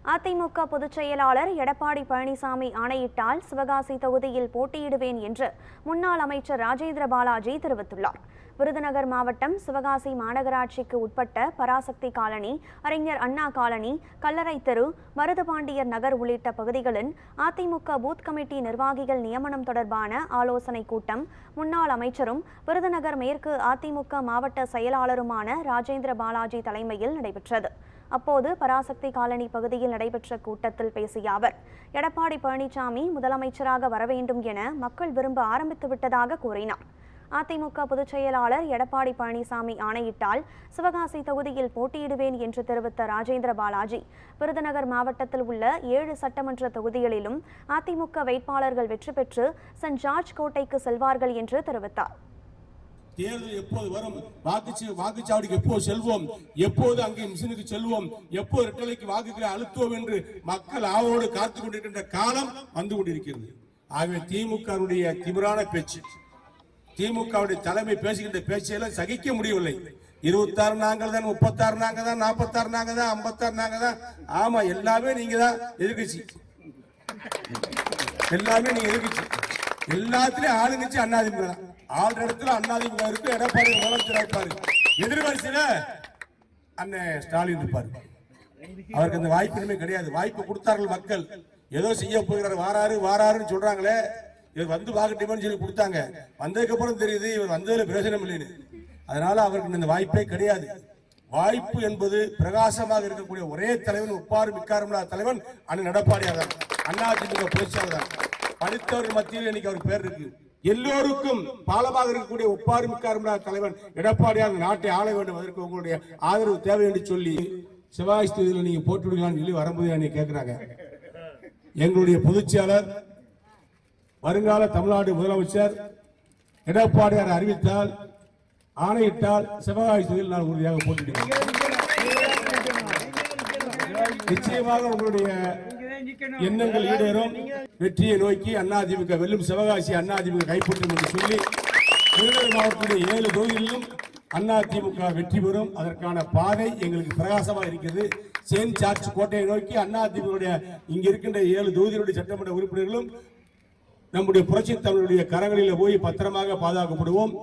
அதிமுக பொதுச் செயலாளர் எடப்பாடி பழனிசாமி ஆணையிட்டால் சிவகாசி தொகுதியில் போட்டியிடுவேன் என்று முன்னாள் அமைச்சர் ராஜேந்திர பாலாஜி தெரிவித்துள்ளார். விருதுநகர் மாவட்டம் சிவகாசி மாநகராட்சிக்கு உட்பட்ட பராசக்தி காலனி, அறிஞர் அண்ணா காலனி, கல்லறை தெரு, மருதுபாண்டியர் நகர் உள்ளிட்ட பகுதிகளில் அதிமுக பூத் கமிட்டி நிர்வாகிகள் நியமனம் தொடர்பான ஆலோசனைக் கூட்டம் முன்னாள் அமைச்சரும் விருதுநகர் மேற்கு அதிமுக மாவட்ட செயலாளருமான ராஜேந்திர பாலாஜி தலைமையில் நடைபெற்றது. அப்போது பராசக்தி காலனி பகுதியில் நடைபெற்ற கூட்டத்தில் பேசிய அவர், எடப்பாடி பழனிசாமி முதலமைச்சராக வர வேண்டும் என மக்கள் விரும்ப ஆரம்பித்துவிட்டதாக கூறினார். அதிமுக பொதுச் செயலாளர் எடப்பாடி பழனிசாமி ஆணையிட்டால் சிவகாசி தொகுதியில் போட்டியிடுவேன் என்று தெரிவித்த ராஜேந்திர பாலாஜி, விருதுநகர் மாவட்டத்தில் உள்ள 7 சட்டமன்ற தொகுதிகளிலும் அதிமுக வேட்பாளர்கள் வெற்றி பெற்று சென்ட் ஜார்ஜ் கோட்டைக்கு செல்வார்கள் என்று தெரிவித்தார். தேர்தல் எப்போது வரும், வாக்குச்சாவடிக்கு எப்போது செல்வோம், எப்போது அங்கே மிஷினுக்கு செல்வோம், எப்போது இரட்டலைக்கு வாக்குகளை அழுத்துவோம் என்று மக்கள் ஆவலோடு காத்துக் கொண்டிருக்கின்ற காலம் வந்து கொண்டிருக்கிறது. ஆகவே திமுகவுடைய திமிரான பேச்சு, திமுகவுடைய தலைமை பேசுகின்ற பேச்சையெல்லாம் சகிக்க முடியவில்லை. 26 நாங்கள் தான், 36 நாங்க தான், 46 நாங்க தான், 56 நாங்க தான். ஆமா, எல்லாமே நீங்க தான் எதிர்கட்சி, எல்லாமே நீங்க எதிர்கட்சி. எல்லாத்திலையும் ஆளுங்கட்சி அதிமுக தான். ஆறு இடத்துல அதிமுக இருக்கு. எடப்பாடி முதலமைச்சராக இருப்பாரு. எதிர்வரிசையில அண்ணன் ஸ்டாலின் இருப்பாரு. அவருக்கு அந்த வாய்ப்பு கிடையாது. வாய்ப்பு கொடுத்தார்கள் மக்கள். ஏதோ செய்ய போகிறார், வாராருன்னு சொல்றாங்களே, இவர் வந்து பார்க்கட்டுமேன்னு சொல்லி கொடுத்தாங்க. வந்ததுக்கு அப்புறம் தெரியுது இவர் வந்ததுல பிரயோஜனம் இல்லைன்னு. அதனால அவருக்கு இந்த வாய்ப்பே கிடையாது. வாய்ப்பு என்பது பிரகாசமாக இருக்கக்கூடிய ஒரே தலைவன், ஒப்பாறு மிக்காரமில்லா தலைவன் அண்ணன் எடப்பாடியார் தான். அதிமுக பேச்சாளர் தான். படித்தவர்கள் மத்தியில் இன்னைக்கு அவர் பேர் இருக்கு. எல்லோருக்கும் பாலமாக இருக்கக்கூடிய ஒப்பாறு மிக்காரமில்லா தலைவன் எடப்பாடியார் நாட்டை ஆள வேண்டும். அதற்கு உங்களுடைய ஆதரவு தேவை என்று சொல்லி சிவகாசி தொகுதியில் நீங்க போட்டு விடுங்களான்னு சொல்லி வரும்போது கேட்கிறாங்க. எங்களுடைய பொதுச் செயலாளர், வருங்கால தமிழ்நாடு முதலமைச்சர் எடப்பாடியார் அறிவித்தால், ஆணையிட்டால் சிவகாசி தொகுதியில் நான் உறுதியாக போட்டிடுவேன். நிச்சயமாக உங்களுடைய எண்ணங்கள் ஈடேறும். வெற்றியை நோக்கி அதிமுக வெல்லும், சிவகாசி அதிமுக கைப்பற்றும் என்று சொல்லி விருதுநகர் மாவட்டத்தில் 7 தொகுதிகளிலும் அதிமுக வெற்றி பெறும். அதற்கான பாதை எங்களுக்கு பிரகாசமாக இருக்கிறது. செயின்ட் ஜார்ஜ் கோட்டையை நோக்கி அதிமுக இங்க இருக்கின்ற 7 தொகுதிகளுடைய சட்டமன்ற உறுப்பினர்களும் நம்முடைய புரட்சி தமிழருடைய கரங்களில் போய் பத்திரமாக பாதுகாக்கப்படுவோம்.